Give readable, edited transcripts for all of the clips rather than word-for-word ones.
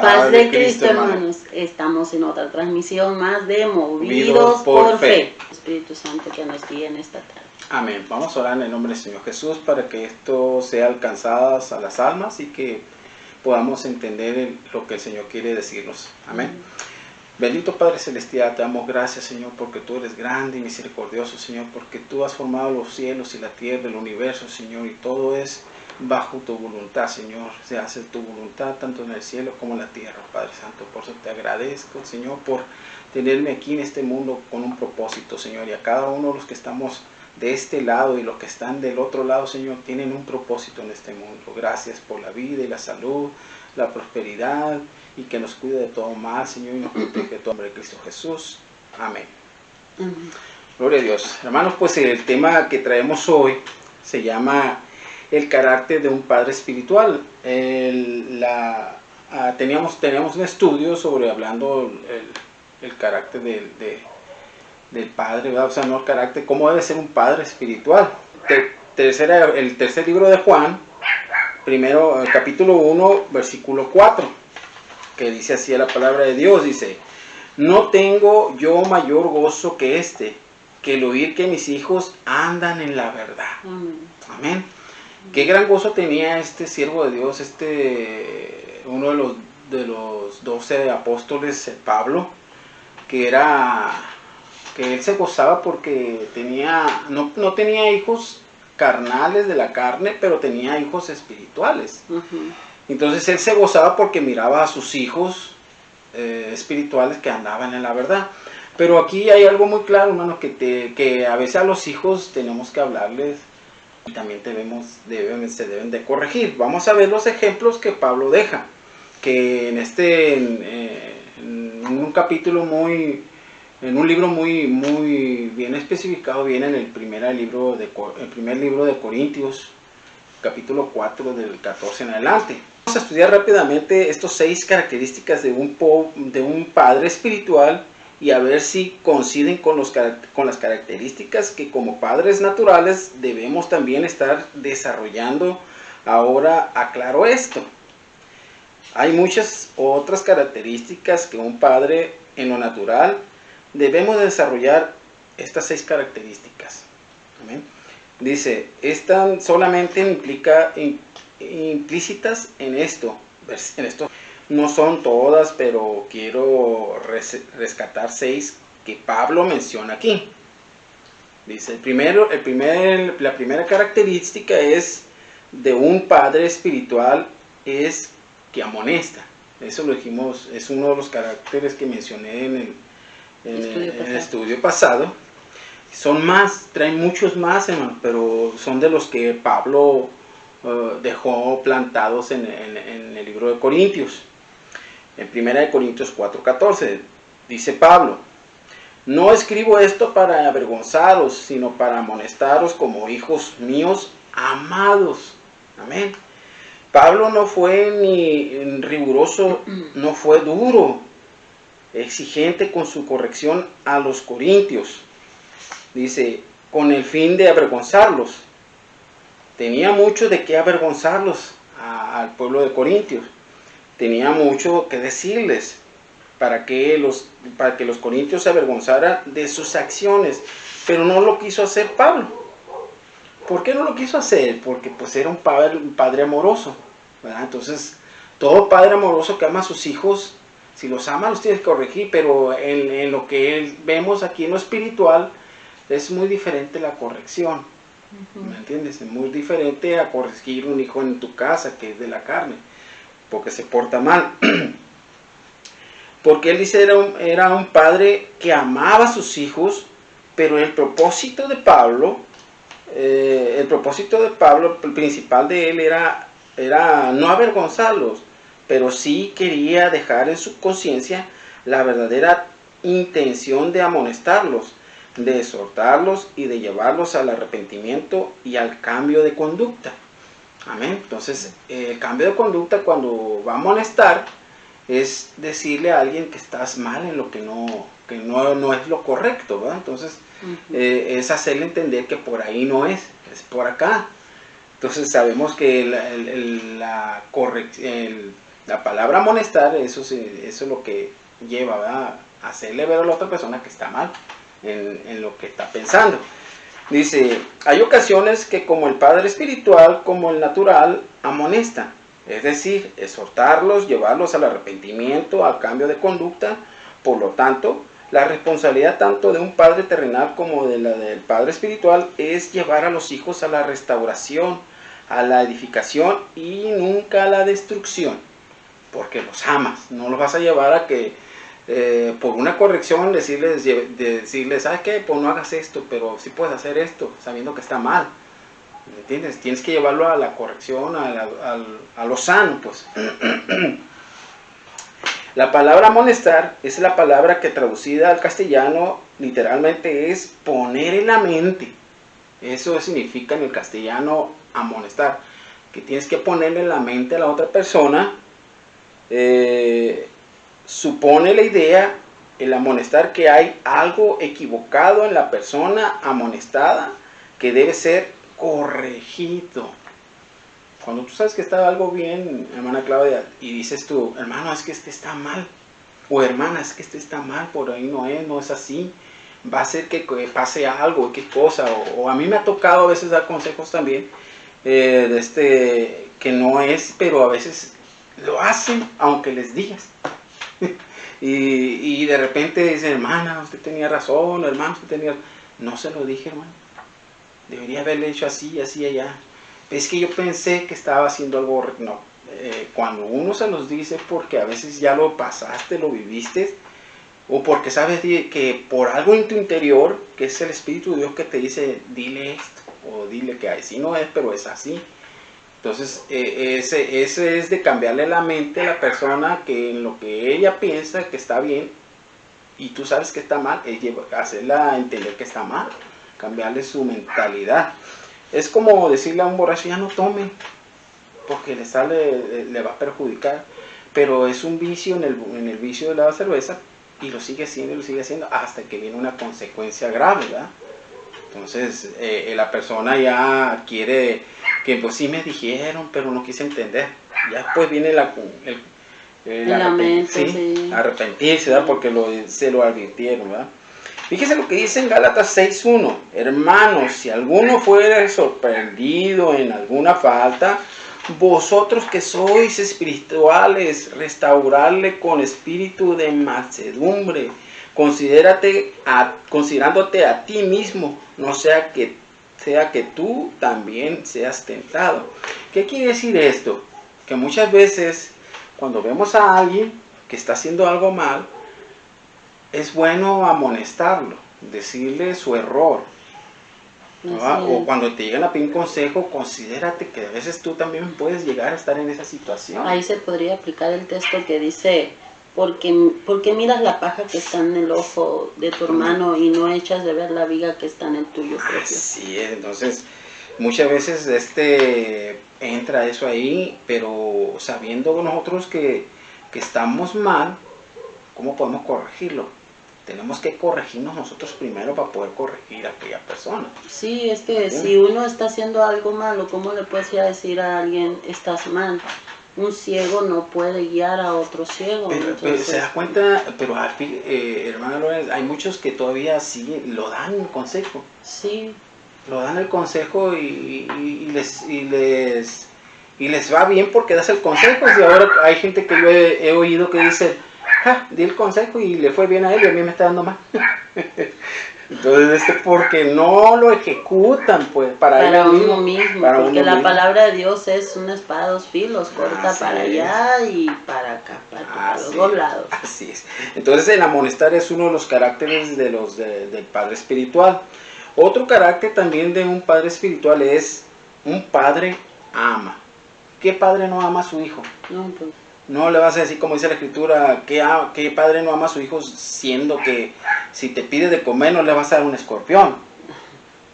Paz de Cristo, hermanos. Estamos en otra transmisión más de Movidos por Fe. Espíritu Santo que nos guíe en esta tarde. Amén. Vamos a orar en el nombre del Señor Jesús para que esto sea alcanzadas a las almas y que podamos entender lo que el Señor quiere decirnos. Amén. Bendito Padre Celestial, te damos gracias, Señor, porque tú eres grande y misericordioso, Señor, porque tú has formado los cielos y la tierra, el universo, Señor, y todo es bajo tu voluntad, Señor. Se hace tu voluntad tanto en el cielo como en la tierra, Padre Santo. Por eso te agradezco, Señor, por tenerme aquí en este mundo con un propósito, Señor, y a cada uno de los que estamos de este lado y los que están del otro lado, Señor, tienen un propósito en este mundo. Gracias por la vida y la salud, la prosperidad, y que nos cuide de todo mal, Señor, y nos protege de todo nombre de Cristo Jesús. Amén. Gloria a Dios. Hermanos, pues el tema que traemos hoy se llama el carácter de un padre espiritual. Teníamos un estudio sobre hablando el carácter del padre, ¿verdad? O sea, no el carácter, cómo debe ser un padre espiritual. El tercer libro de Juan, primero, capítulo 1, versículo 4, que dice así la palabra de Dios, dice: no tengo yo mayor gozo que este, que el oír que mis hijos andan en la verdad. Amén. Qué gran gozo tenía este siervo de Dios, uno de los 12 apóstoles, Pablo, que él se gozaba porque no tenía hijos carnales de la carne, pero tenía hijos espirituales. Entonces él se gozaba porque miraba a sus hijos espirituales que andaban en la verdad. Pero aquí hay algo muy claro, hermano, que a veces a los hijos tenemos que hablarles y también se deben de corregir. Vamos a ver los ejemplos que Pablo deja, que en un capítulo en un libro muy bien especificado, viene en el primer libro de Corintios, capítulo 4, del 14 en adelante. Vamos a estudiar rápidamente estos 6 características de un padre espiritual y a ver si coinciden con las características que como padres naturales debemos también estar desarrollando. Ahora aclaro esto. Hay muchas otras características que un padre en lo natural debemos desarrollar. Estas 6 características. ¿Amén? Dice, están solamente implícitas en esto. No son todas, pero quiero rescatar 6 que Pablo menciona aquí. Dice, la primera característica de un padre espiritual es que amonesta. Eso lo dijimos, es uno de los caracteres que mencioné en el estudio pasado. Traen muchos más, hermano, pero son de los que Pablo dejó plantados en el libro de Corintios. En 1 Corintios 4:14 dice Pablo: no escribo esto para avergonzaros, sino para amonestaros como hijos míos amados. Amén. Pablo no fue ni riguroso, no fue duro, exigente con su corrección a los corintios. Dice, con el fin de avergonzarlos. Tenía mucho de qué avergonzarlos al pueblo de Corintios. Tenía mucho que decirles para que los corintios se avergonzaran de sus acciones. Pero no lo quiso hacer Pablo. ¿Por qué no lo quiso hacer? Porque pues era un padre amoroso, ¿verdad? Entonces, todo padre amoroso que ama a sus hijos, si los ama los tiene que corregir, pero en lo que vemos aquí en lo espiritual, es muy diferente la corrección. ¿Me entiendes? Es muy diferente a corregir un hijo en tu casa que es de la carne, porque se porta mal. Porque él dice era un padre que amaba a sus hijos, pero el propósito de Pablo, el principal de él era no avergonzarlos, pero sí quería dejar en su conciencia la verdadera intención de amonestarlos, de exhortarlos y de llevarlos al arrepentimiento y al cambio de conducta. Amén. Entonces, el cambio de conducta, cuando va a amonestar, es decirle a alguien que estás mal en lo que no es lo correcto, ¿verdad? Entonces, es hacerle entender que por ahí no es por acá. Entonces, sabemos que La palabra amonestar, eso es lo que lleva, ¿verdad?, a hacerle ver a la otra persona que está mal en lo que está pensando. Dice, hay ocasiones que como el padre espiritual, como el natural, amonestan. Es decir, exhortarlos, llevarlos al arrepentimiento, al cambio de conducta. Por lo tanto, la responsabilidad tanto de un padre terrenal como de la del padre espiritual es llevar a los hijos a la restauración, a la edificación y nunca a la destrucción. Porque los amas, no los vas a llevar a que por una corrección decirles, ¿sabes qué? Pues no hagas esto, pero sí puedes hacer esto, sabiendo que está mal. ¿Me entiendes? Tienes que llevarlo a la corrección, a lo sano, pues. La palabra amonestar es la palabra que traducida al castellano literalmente es poner en la mente. Eso significa en el castellano amonestar, que tienes que ponerle en la mente a la otra persona. Supone la idea, el amonestar, que hay algo equivocado en la persona amonestada que debe ser corregido. Cuando tú sabes que está algo bien, hermana Claudia, y dices tú, hermano, es que este está mal, o hermana, es que este está mal, por ahí no es así, va a ser que pase algo, qué cosa, o a mí me ha tocado a veces dar consejos también, que no es, pero a veces lo hacen aunque les digas. y de repente dicen, hermana, usted tenía razón, hermano, usted tenía razón. No se lo dije, hermano, debería haberle hecho así, así, allá. Es que yo pensé que estaba haciendo algo. No, cuando uno se los dice porque a veces ya lo pasaste, lo viviste, o porque sabes que por algo en tu interior, que es el Espíritu de Dios que te dice, dile esto, o dile que así no es, pero es así. Entonces, ese es de cambiarle la mente a la persona, que en lo que ella piensa que está bien, y tú sabes que está mal, es hacerla entender que está mal, cambiarle su mentalidad. Es como decirle a un borracho, ya no tome, porque le va a perjudicar, pero es un vicio en el vicio de la cerveza, y lo sigue haciendo hasta que viene una consecuencia grave, ¿verdad? Entonces la persona ya quiere que pues sí me dijeron, pero no quise entender. Ya después viene arrepentirse, ¿verdad? Porque se lo advirtieron, ¿verdad? Fíjese lo que dice en Gálatas 6:1. Hermanos, si alguno fuere sorprendido en alguna falta, vosotros que sois espirituales, restaurarle con espíritu de mansedumbre, considerándote a ti mismo, no sea que tú también seas tentado. ¿Qué quiere decir esto? Que muchas veces cuando vemos a alguien que está haciendo algo mal, es bueno amonestarlo, decirle su error. O cuando te llegan a pedir un consejo, considérate que a veces tú también puedes llegar a estar en esa situación. Ahí se podría aplicar el texto que dice, porque miras la paja que está en el ojo de tu hermano y no echas de ver la viga que está en el tuyo propio. Así es. Entonces muchas veces entra eso ahí, pero sabiendo nosotros que estamos mal, ¿cómo podemos corregirlo? Tenemos que corregirnos nosotros primero para poder corregir a aquella persona. Sí, es que si uno está haciendo algo malo, ¿cómo le puedes ir a decir a alguien, estás mal? Un ciego no puede guiar a otro ciego. Pero se da cuenta, pero hermana Lorenz, hay muchos que todavía sí lo dan el consejo. Sí. Lo dan el consejo y les va bien porque das el consejo. Y ahora hay gente que yo he oído que dice, di el consejo y le fue bien a él y a mí me está dando mal. Entonces, porque no lo ejecutan, pues, para uno mismo, porque la palabra de Dios es una espada de dos filos, corta para allá y para acá, para los dos lados. Así es. Entonces, el amonestar es uno de los caracteres del padre espiritual. Otro carácter también de un padre espiritual es un padre ama. ¿Qué padre no ama a su hijo? No, pues. No le vas a decir, como dice la escritura, ¿qué padre no ama a su hijo, siendo que si te pide de comer no le vas a dar un escorpión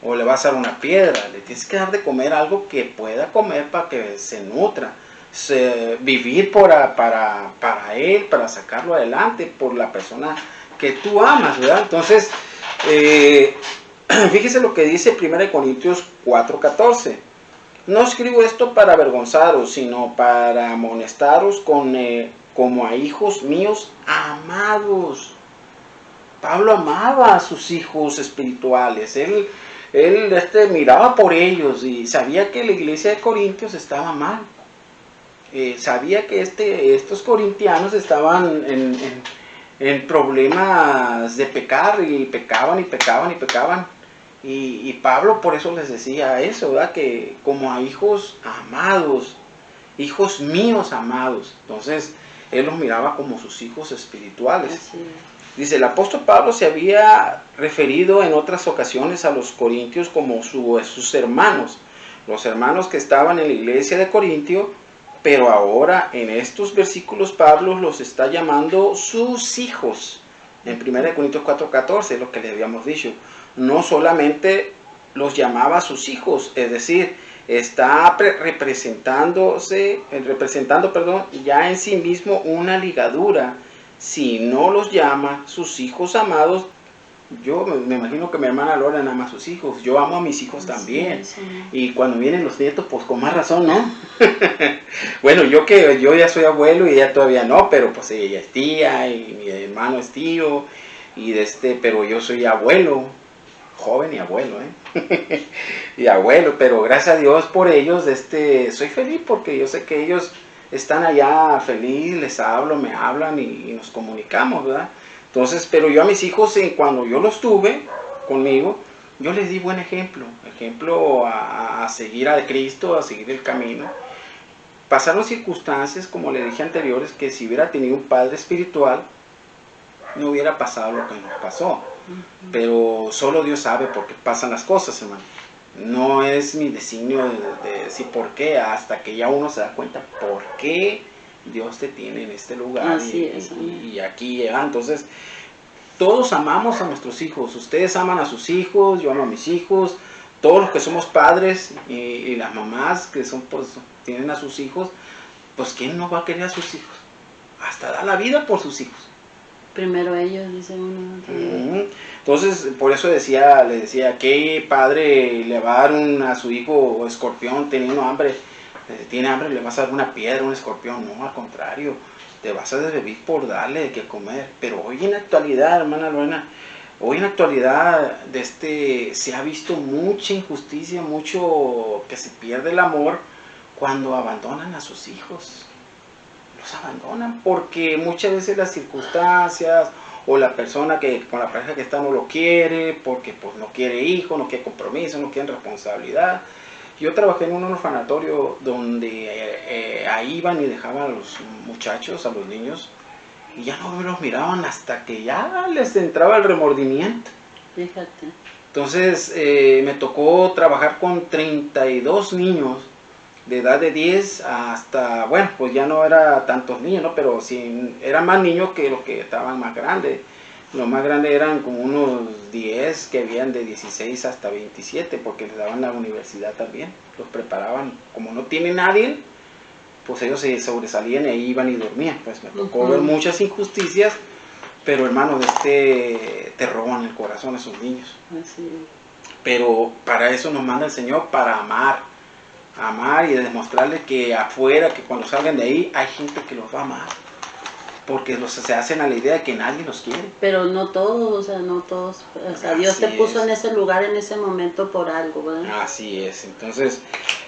o le vas a dar una piedra? Le tienes que dar de comer algo que pueda comer para que se nutra, vivir para él, para sacarlo adelante, por la persona que tú amas, ¿verdad? Entonces, fíjese lo que dice 1 Corintios 4:14. No escribo esto para avergonzaros, sino para amonestaros como a hijos míos amados. Pablo amaba a sus hijos espirituales. Él miraba por ellos y sabía que la iglesia de Corintios estaba mal. Sabía que estos corintianos estaban en problemas de pecar y pecaban y pecaban y pecaban. Y Pablo por eso les decía eso, ¿verdad? Que como a hijos amados, hijos míos amados. Entonces, él los miraba como sus hijos espirituales. Así es. Dice, el apóstol Pablo se había referido en otras ocasiones a los corintios como sus hermanos, los hermanos que estaban en la iglesia de Corintio, pero ahora en estos versículos Pablo los está llamando sus hijos. En 1 Corintios 4:14 es lo que le habíamos dicho. No solamente los llamaba sus hijos, es decir, está representando ya en sí mismo una ligadura. Si no los llama sus hijos amados, yo me imagino que mi hermana Lorena ama a sus hijos, yo amo a mis hijos también. Sí. Y cuando vienen los nietos, pues con más razón, ¿no? Bueno, yo ya soy abuelo y ella todavía no, pero pues ella es tía y mi hermano es tío, pero yo soy abuelo, joven y abuelo, y abuelo, pero gracias a Dios por ellos, soy feliz porque yo sé que ellos están allá feliz, les hablo, me hablan y nos comunicamos, ¿verdad? Entonces, pero yo a mis hijos, cuando yo los tuve conmigo, yo les di buen ejemplo a seguir a Cristo, a seguir el camino. Pasaron circunstancias, como le dije anteriores, que si hubiera tenido un padre espiritual, no hubiera pasado lo que nos pasó. Pero solo Dios sabe por qué pasan las cosas, hermano. No es mi designio de decir por qué, hasta que ya uno se da cuenta por qué Dios te tiene en este lugar. Así es, y aquí llega. Entonces, todos amamos a nuestros hijos. Ustedes aman a sus hijos, yo amo a mis hijos. Todos los que somos padres y las mamás que son, pues, tienen a sus hijos, pues ¿quién no va a querer a sus hijos? Hasta da la vida por sus hijos. Primero ellos, dice uno. Entonces, por eso le decía, ¿qué padre le va a dar a su hijo escorpión teniendo hambre? Tiene hambre, le vas a dar una piedra, un escorpión. No, al contrario, te vas a desvivir por darle de qué comer. Pero hoy en la actualidad, hermana Lorena, hoy en la actualidad se ha visto mucha injusticia, mucho que se pierde el amor cuando abandonan a sus hijos. Los abandonan porque muchas veces las circunstancias o la persona con la pareja que está no lo quiere, porque pues no quiere hijo, no quiere compromiso, no quiere responsabilidad. Yo trabajé en un orfanatorio donde ahí iban y dejaban a los muchachos, a los niños, y ya no los miraban hasta que ya les entraba el remordimiento. Fíjate. Entonces me tocó trabajar con 32 niños de edad de 10 hasta, bueno, pues ya no era tantos niños, ¿no? Pero sí, eran más niños que los que estaban más grandes. Los más grandes eran como unos 10 que habían de 16 hasta 27, porque les daban la universidad también, los preparaban. Como no tiene nadie, pues ellos se sobresalían y ahí iban y dormían. Pues me tocó ver muchas injusticias, pero hermano, te roban el corazón esos niños. Así es. Pero para eso nos manda el Señor, para amar y demostrarles que afuera, que cuando salgan de ahí, hay gente que los va a amar. Porque se hacen a la idea de que nadie los quiere. Pero no todos, no todos. Dios te puso en ese lugar, en ese momento por algo, ¿verdad? Así es. Entonces,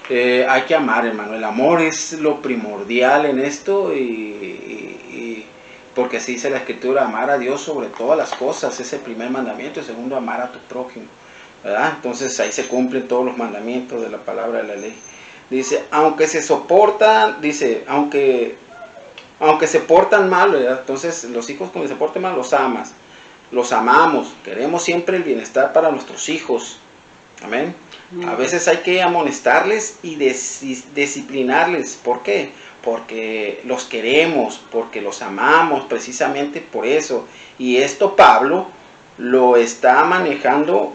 hay que amar, hermano. El amor es lo primordial en esto porque así dice la Escritura, amar a Dios sobre todas las cosas. Es el primer mandamiento. El segundo, amar a tu prójimo, ¿verdad? Entonces, ahí se cumplen todos los mandamientos de la palabra de la ley. Dice, aunque se portan mal, ¿verdad? Entonces los hijos cuando se porten mal los amas, los amamos, queremos siempre el bienestar para nuestros hijos, amén. A veces hay que amonestarles y disciplinarles. ¿Por qué? Porque los queremos, porque los amamos, precisamente por eso. Y esto Pablo lo está manejando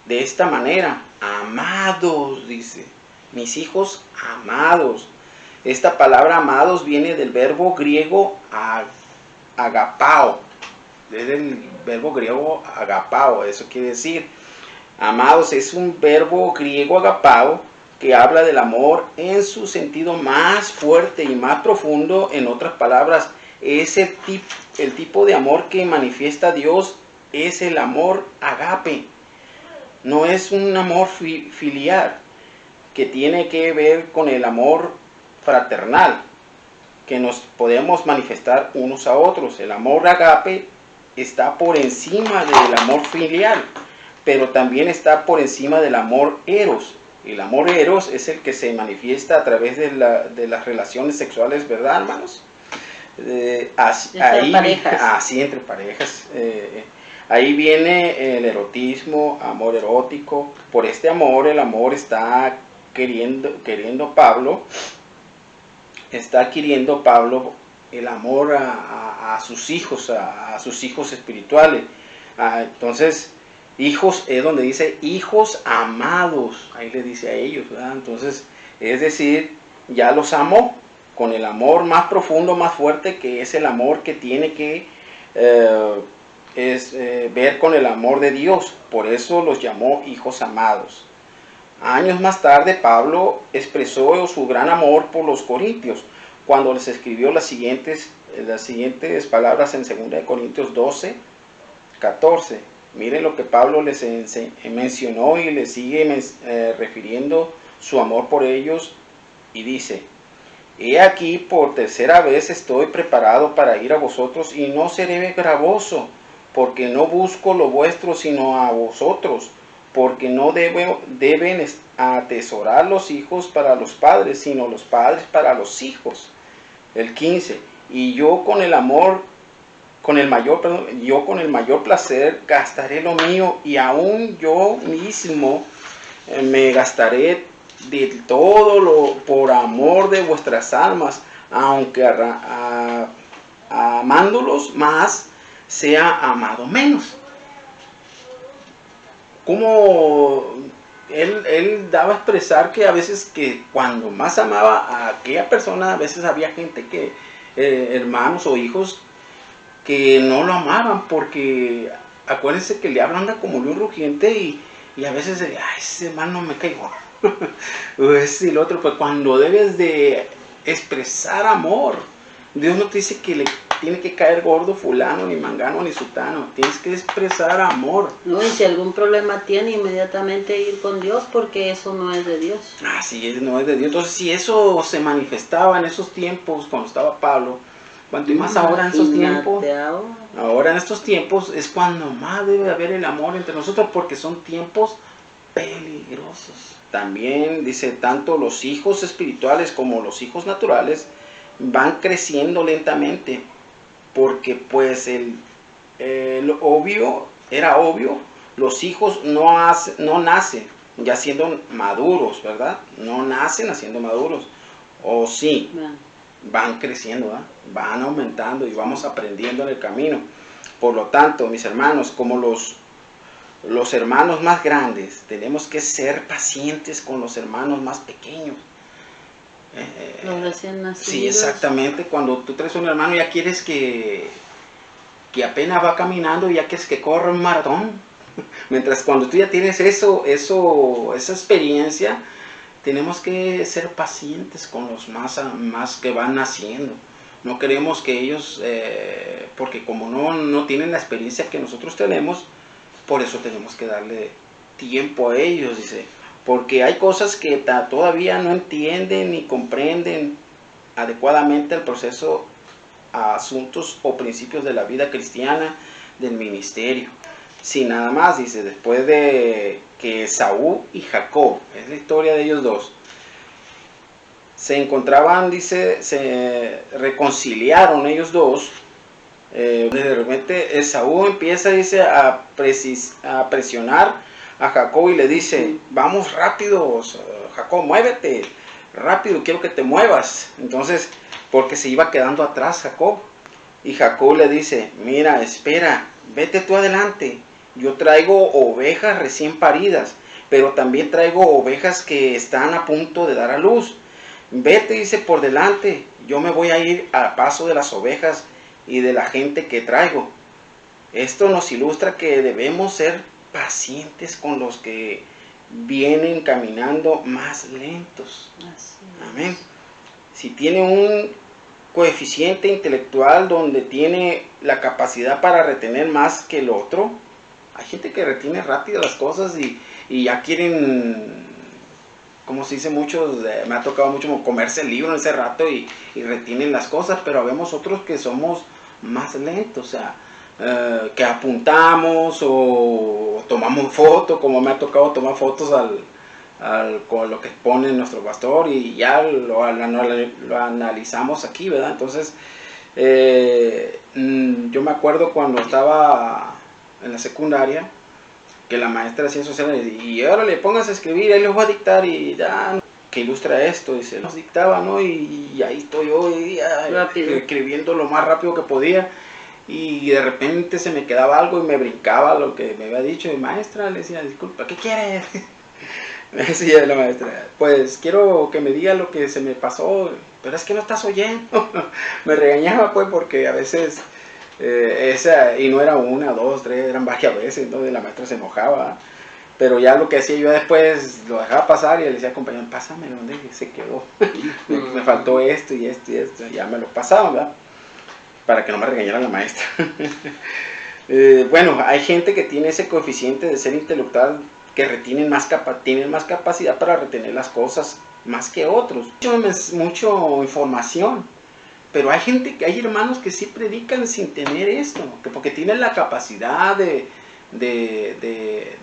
de esta manera, amados, dice. Mis hijos amados. Esta palabra amados viene del verbo griego agapao. Es el verbo griego agapao. Eso quiere decir, amados es un verbo griego agapao que habla del amor en su sentido más fuerte y más profundo. En otras palabras, el tipo de amor que manifiesta Dios es el amor agape. No es un amor filial que tiene que ver con el amor fraternal, que nos podemos manifestar unos a otros. El amor agape está por encima del amor filial, pero también está por encima del amor eros. El amor eros es el que se manifiesta a través de las relaciones sexuales, ¿verdad, hermanos? Entre parejas. Así, entre parejas. Ahí viene el erotismo, amor erótico. Por este amor, el amor está queriendo Pablo, está adquiriendo Pablo el amor a sus hijos, a sus hijos espirituales. Entonces, hijos es donde dice hijos amados, ahí le dice a ellos, ¿verdad? Entonces, es decir, ya los amó con el amor más profundo, más fuerte, que es el amor que tiene que ver con el amor de Dios. Por eso los llamó hijos amados. Años más tarde, Pablo expresó su gran amor por los corintios cuando les escribió las siguientes palabras en 2 Corintios 12, 14. Miren lo que Pablo les mencionó y les sigue refiriendo su amor por ellos, y dice: he aquí, por tercera vez estoy preparado para ir a vosotros, y no seré gravoso, porque no busco lo vuestro, sino a vosotros, porque no deben atesorar los hijos para los padres, sino los padres para los hijos. El 15. Y yo con el mayor placer gastaré lo mío, y aún yo mismo me gastaré de todo por amor de vuestras almas, aunque amándolos más, sea amado menos. Como él daba a expresar que a veces, que cuando más amaba a aquella persona, a veces había gente que, hermanos o hijos, que no lo amaban, porque acuérdense que el diablo anda como león rugiente, y a veces, ay, ese hermano me caigo. O ese y el otro. Pues cuando debes de expresar amor, Dios no te dice que le tiene que caer gordo fulano, ni mangano, ni sutano. Tienes que expresar amor. No, y si algún problema tiene, inmediatamente ir con Dios, porque eso no es de Dios. Así es, no es de Dios. Entonces, si eso se manifestaba en esos tiempos, cuando estaba Pablo, cuanto y más ahora en estos tiempos, ahora en estos tiempos es cuando más debe haber el amor entre nosotros, porque son tiempos peligrosos. También dice, tanto los hijos espirituales como los hijos naturales van creciendo lentamente, porque pues era obvio, los hijos no nacen ya siendo maduros, ¿verdad? No nacen haciendo maduros, o sí, van creciendo, ¿verdad? Van aumentando y vamos aprendiendo en el camino. Por lo tanto, mis hermanos, como los hermanos más grandes, tenemos que ser pacientes con los hermanos más pequeños. Los recién nacidos. Sí, exactamente. Cuando tú traes un hermano, ya quieres que apenas va caminando, ya quieres que corra un maratón. Mientras cuando tú ya tienes esa experiencia, tenemos que ser pacientes con los más que van naciendo. No queremos que ellos, porque como no tienen la experiencia que nosotros tenemos, por eso tenemos que darle tiempo a ellos, dice. Porque hay cosas que todavía no entienden ni comprenden adecuadamente el proceso, a asuntos o principios de la vida cristiana, del ministerio. Sin nada más, dice, después de que Esaú y Jacob, es la historia de ellos dos, se encontraban, dice, se reconciliaron ellos dos. De repente Esaú empieza, dice, a presionar a Jacob y le dice, vamos rápido, Jacob, muévete, rápido, quiero que te muevas. Entonces, porque se iba quedando atrás Jacob. Y Jacob le dice, mira, espera, vete tú adelante. Yo traigo ovejas recién paridas, pero también traigo ovejas que están a punto de dar a luz. Vete, dice, por delante, yo me voy a ir al paso de las ovejas y de la gente que traigo. Esto nos ilustra que debemos ser pacientes con los que vienen caminando más lentos. Así Amén. Si tiene un coeficiente intelectual donde tiene la capacidad para retener más que el otro, hay gente que retiene rápido las cosas y ya quieren, como se dice muchos, me ha tocado mucho comerse el libro en ese rato y retienen las cosas, pero vemos otros que somos más lentos, o sea, que apuntamos o tomamos fotos, como me ha tocado tomar fotos con lo que pone nuestro pastor y ya lo analizamos aquí, ¿verdad? Entonces, yo me acuerdo cuando estaba en la secundaria, que la maestra de ciencias sociales, y ahora le pongas a escribir, ahí les voy a dictar, y ya, que ilustra esto, y se nos dictaba, ¿no? Y ahí estoy yo, escribiendo lo más rápido que podía, y de repente se me quedaba algo y me brincaba lo que me había dicho, y maestra, le decía, disculpa, ¿qué quieres? Me decía la maestra, pues quiero que me diga lo que se me pasó, pero es que no estás oyendo. Me regañaba pues porque a veces, y no era una, dos, tres, eran varias veces, entonces la maestra se enojaba. Pero ya lo que hacía yo después, lo dejaba pasar y le decía al compañero, pásame donde se quedó. Me faltó esto y esto y esto, ya me lo pasaba, ¿verdad? Para que no me regañara la maestra. Bueno, hay gente que tiene ese coeficiente de ser intelectual, que tienen más capacidad para retener las cosas más que otros. Mucha información, pero hay hermanos que sí predican sin tener esto, porque tienen la capacidad de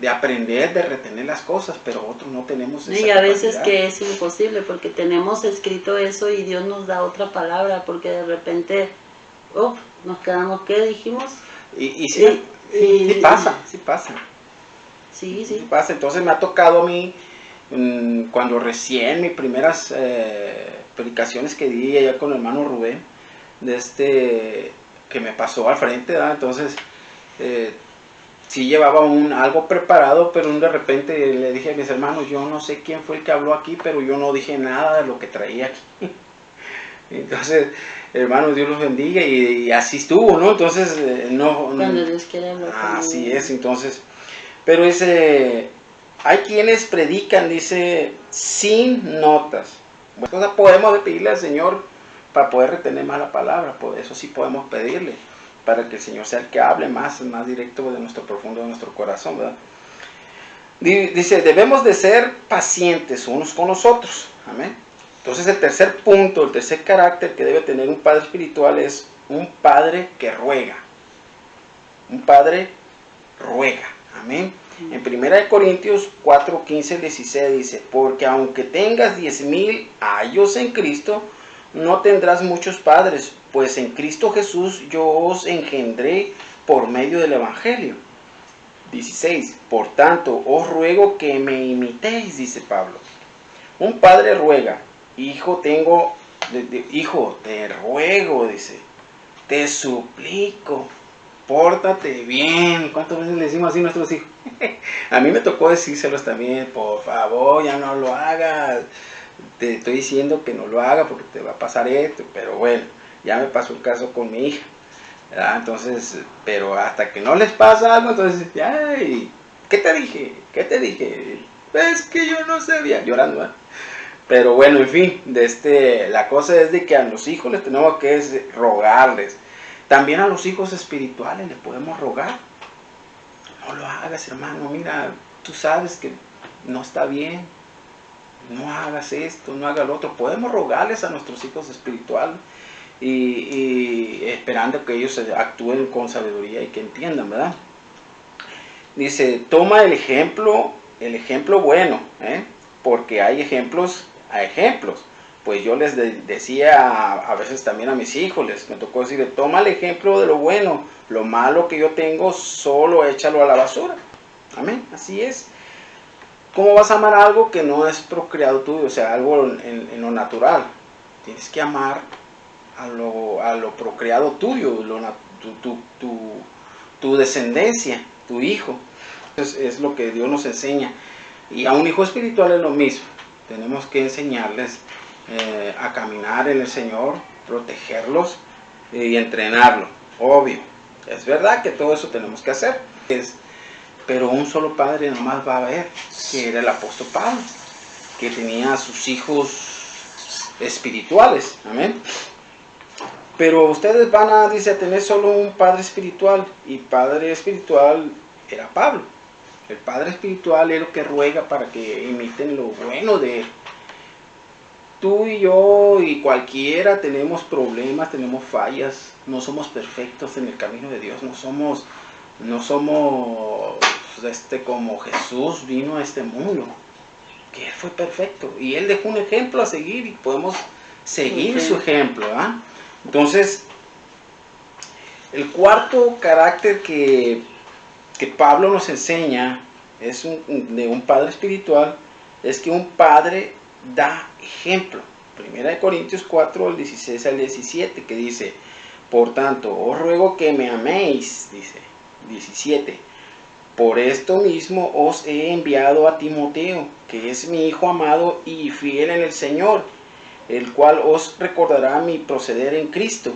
aprender, de retener las cosas, pero otros no tenemos esa y a veces capacidad. que es imposible, porque tenemos escrito eso y Dios nos da otra palabra, porque de repente, nos quedamos, ¿qué dijimos? Y sí, sí pasa. Sí. Pasa. Entonces me ha tocado a mí, cuando recién mis primeras predicaciones que di allá con el hermano Rubén, que me pasó al frente, ¿verdad? Entonces sí llevaba algo preparado, pero de repente le dije a mis hermanos, yo no sé quién fue el que habló aquí, pero yo no dije nada de lo que traía aquí. Entonces, hermanos, Dios los bendiga, y así estuvo, ¿no? Entonces, cuando Dios quiere hablar. Así es, entonces, pero hay quienes predican, dice, sin notas. Bueno, entonces podemos pedirle al Señor para poder retener más la palabra, por eso sí podemos pedirle, para que el Señor sea el que hable más directo de nuestro profundo, de nuestro corazón, ¿verdad? Dice, debemos de ser pacientes unos con los otros, amén. Entonces el tercer punto, el tercer carácter que debe tener un padre espiritual es un padre que ruega. Un padre ruega, amén. En 1 Corintios 4, 15, 16 dice, porque aunque tengas 10,000 años en Cristo, no tendrás muchos padres, pues en Cristo Jesús yo os engendré por medio del Evangelio. 16, por tanto, os ruego que me imitéis, dice Pablo. Un padre ruega, hijo, te ruego, dice, te suplico, pórtate bien. ¿Cuántas veces le decimos así a nuestros hijos? A mí me tocó decírselos también, por favor, ya no lo hagas. Te estoy diciendo que no lo hagas porque te va a pasar esto, pero bueno, ya me pasó el caso con mi hija, ¿verdad? Entonces, pero hasta que no les pasa algo, entonces, ay, ¿qué te dije? ¿Qué te dije? Es que yo no sabía, llorando, ¿eh? Pero bueno, en fin, la cosa es de que a los hijos les tenemos que rogarles. También a los hijos espirituales les podemos rogar. No lo hagas, hermano, mira, tú sabes que no está bien. No hagas esto, no hagas lo otro. Podemos rogarles a nuestros hijos espirituales y esperando que ellos actúen con sabiduría y que entiendan, ¿verdad? Dice, toma el ejemplo bueno, porque hay ejemplos a ejemplos. Pues yo les decía a veces también a mis hijos, me tocó decir, toma el ejemplo de lo bueno, lo malo que yo tengo, solo échalo a la basura. Amén, así es. ¿Cómo vas a amar algo que no es procreado tuyo? O sea, algo en lo natural. Tienes que amar a lo procreado tuyo, tu descendencia, tu hijo. Entonces, es lo que Dios nos enseña. Y a un hijo espiritual es lo mismo. Tenemos que enseñarles a caminar en el Señor, protegerlos y entrenarlos. Obvio. Es verdad que todo eso tenemos que hacer. pero un solo padre nomás va a haber, que era el apóstol Pablo, que tenía a sus hijos espirituales, amén. Pero ustedes van a, dice, a tener solo un padre espiritual, y padre espiritual era Pablo. El padre espiritual es lo que ruega para que imiten lo bueno de él. Tú y yo y cualquiera tenemos problemas, tenemos fallas, no somos perfectos en el camino de Dios, no somos como Jesús vino a este mundo, que Él fue perfecto y Él dejó un ejemplo a seguir y podemos seguir su ejemplo, ¿eh? Entonces, el cuarto carácter que Pablo nos enseña es de un padre espiritual, es que un padre da ejemplo. Primera de Corintios 4, el 16 al 17, que dice: por tanto, os ruego que me améis, dice 17. Por esto mismo os he enviado a Timoteo, que es mi hijo amado y fiel en el Señor, el cual os recordará mi proceder en Cristo,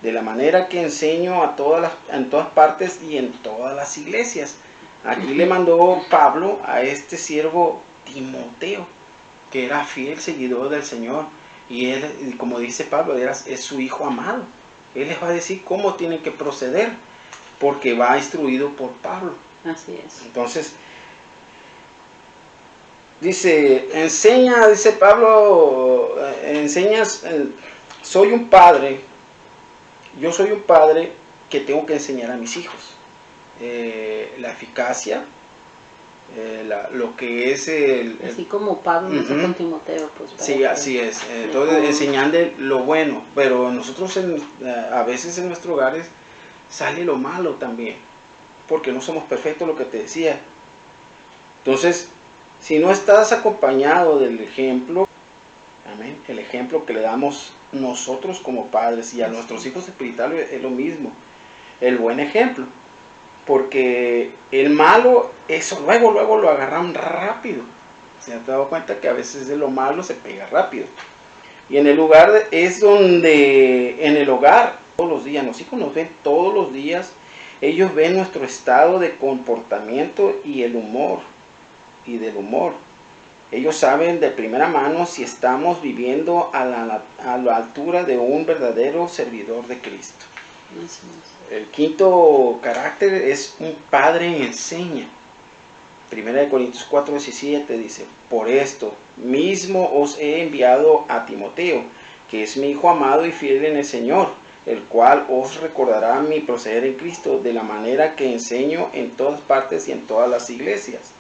de la manera que enseño en todas partes y en todas las iglesias. Aquí le mandó Pablo a este siervo Timoteo, que era fiel seguidor del Señor, y él, como dice Pablo, es su hijo amado. Él les va a decir cómo tienen que proceder, porque va instruido por Pablo. Así es. Entonces, dice Pablo, enseñas, soy un padre, yo soy un padre que tengo que enseñar a mis hijos la eficacia, lo que es así como Pablo hizo con Timoteo, pues. Sí, así es. Entonces, enseñarle lo bueno, pero nosotros a veces en nuestros hogares sale lo malo también, porque no somos perfectos, lo que te decía. Entonces, si no estás acompañado del ejemplo, amén, el ejemplo que le damos nosotros como padres y a nuestros hijos espirituales es lo mismo, el buen ejemplo. Porque el malo, eso luego lo agarran rápido. ¿Se han dado cuenta que a veces de lo malo se pega rápido? Y en el lugar es donde, en el hogar, todos los días, los hijos nos ven todos los días. Ellos ven nuestro estado de comportamiento y el humor, y del humor. Ellos saben de primera mano si estamos viviendo a la altura de un verdadero servidor de Cristo. El quinto carácter es un padre enseña. Primera de Corintios 4, 17 dice: por esto mismo os he enviado a Timoteo, que es mi hijo amado y fiel en el Señor, el cual os recordará mi proceder en Cristo, de la manera que enseño en todas partes y en todas las iglesias.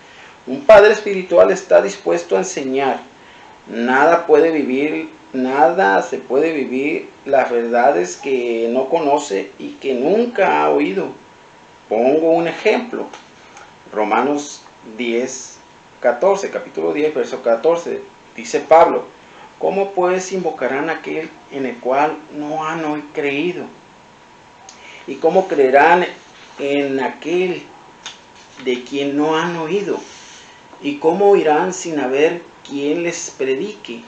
Un padre espiritual está dispuesto a enseñar. Nada se puede vivir las verdades que no conoce y que nunca ha oído. Pongo un ejemplo. Romanos 10, 14, capítulo 10, verso 14. Dice Pablo: ¿cómo pues invocarán a aquel en el cual no han creído? ¿Y cómo creerán en aquel de quien no han oído? ¿Y cómo oirán sin haber quien les predique?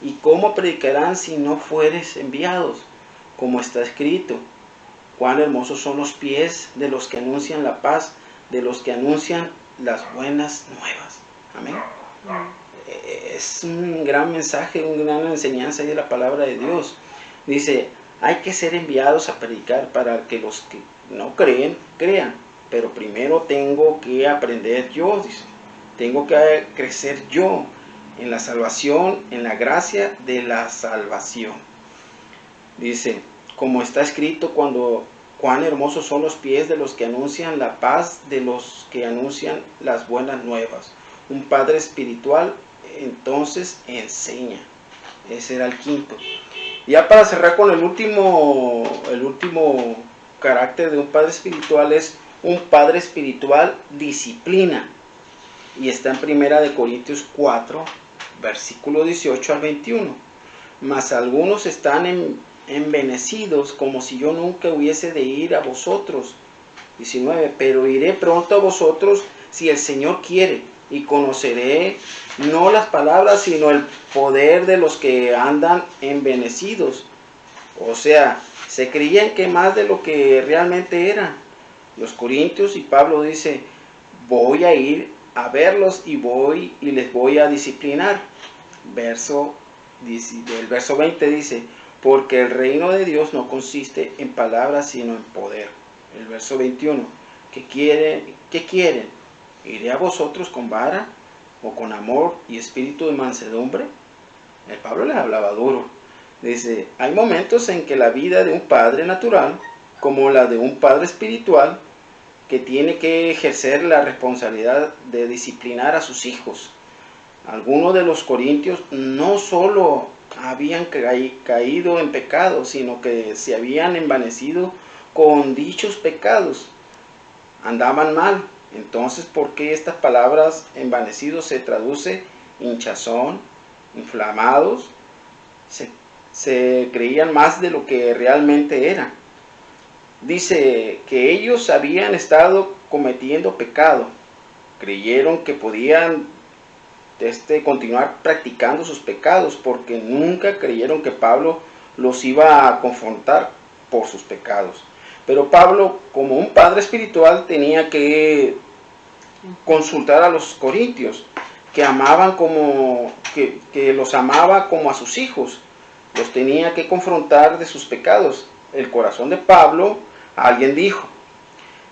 ¿Y cómo predicarán si no fueres enviados? Como está escrito: cuán hermosos son los pies de los que anuncian la paz, de los que anuncian las buenas nuevas. Amén. Es un gran mensaje, una gran enseñanza de la palabra de Dios. Dice: hay que ser enviados a predicar para que los que no creen, crean. Pero primero tengo que aprender yo, dice. Tengo que crecer yo en la salvación, en la gracia de la salvación. Dice: como está escrito, cuán hermosos son los pies de los que anuncian la paz, de los que anuncian las buenas nuevas. Un padre espiritual entonces enseña. Ese era el quinto. Ya para cerrar con el último carácter de un padre espiritual, es un padre espiritual disciplina. Y está en Primera de Corintios 4, versículo 18 al 21. Mas algunos están envenecidos, como si yo nunca hubiese de ir a vosotros. 19. Pero iré pronto a vosotros si el Señor quiere, y conoceré no las palabras, sino el poder de los que andan envenecidos. O sea, se creían que más de lo que realmente eran. Los corintios, y Pablo dice: voy a ir a verlos y les voy a disciplinar. Del verso 20 dice, porque el reino de Dios no consiste en palabras sino en poder. El verso 21, ¿qué quieren? ¿Iré a vosotros con vara o con amor y espíritu de mansedumbre? El Pablo les hablaba duro. Dice, hay momentos en que la vida de un padre natural, como la de un padre espiritual, que tiene que ejercer la responsabilidad de disciplinar a sus hijos. Algunos de los corintios no solo habían caído en pecado, sino que se habían envanecido con dichos pecados. Andaban mal. Entonces, ¿por qué estas palabras envanecidos se traduce hinchazón, inflamados? Se creían más de lo que realmente eran. Dice que ellos habían estado cometiendo pecado. Creyeron que podían continuar practicando sus pecados porque nunca creyeron que Pablo los iba a confrontar por sus pecados. Pero Pablo, como un padre espiritual, tenía que consultar a los corintios, que los amaba como a sus hijos. Los tenía que confrontar de sus pecados. El corazón de Pablo, alguien dijo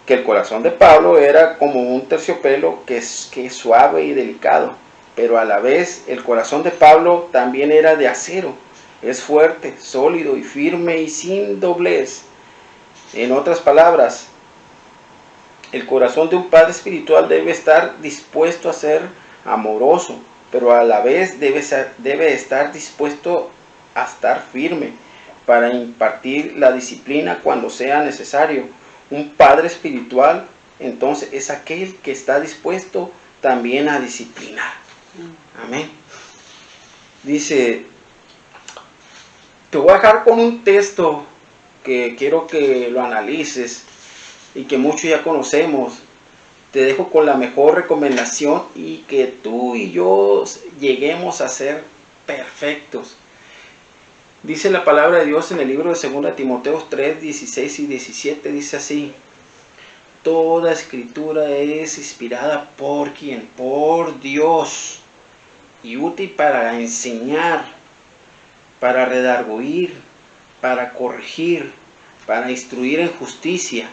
que el corazón de Pablo era como un terciopelo que es suave y delicado, pero a la vez el corazón de Pablo también era de acero, es fuerte, sólido y firme y sin doblez. En otras palabras, el corazón de un padre espiritual debe estar dispuesto a ser amoroso, pero a la vez debe estar dispuesto a estar firme para impartir la disciplina cuando sea necesario. Un padre espiritual, entonces, es aquel que está dispuesto también a disciplinar. Amén. Dice, te voy a dejar con un texto que quiero que lo analices y que muchos ya conocemos. Te dejo con la mejor recomendación y que tú y yo lleguemos a ser perfectos. Dice la palabra de Dios en el libro de 2 Timoteo 3, 16 y 17, dice así: toda escritura es inspirada ¿por quién? Por Dios, y útil para enseñar, para redarguir, para corregir, para instruir en justicia.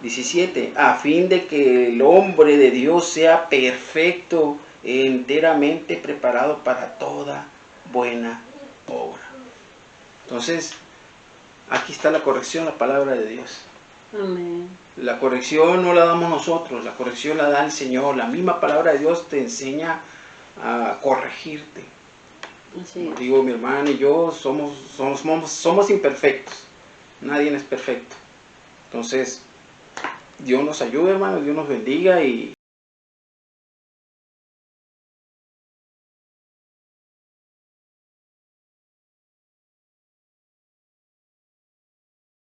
17, a fin de que el hombre de Dios sea perfecto, enteramente preparado para toda buena obra. Entonces, aquí está la corrección, la palabra de Dios. Amén. La corrección no la damos nosotros, la corrección la da el Señor. La misma palabra de Dios te enseña a corregirte. Así es. Digo, mi hermano y yo somos imperfectos. Nadie es perfecto. Entonces, Dios nos ayude, hermanos, Dios nos bendiga y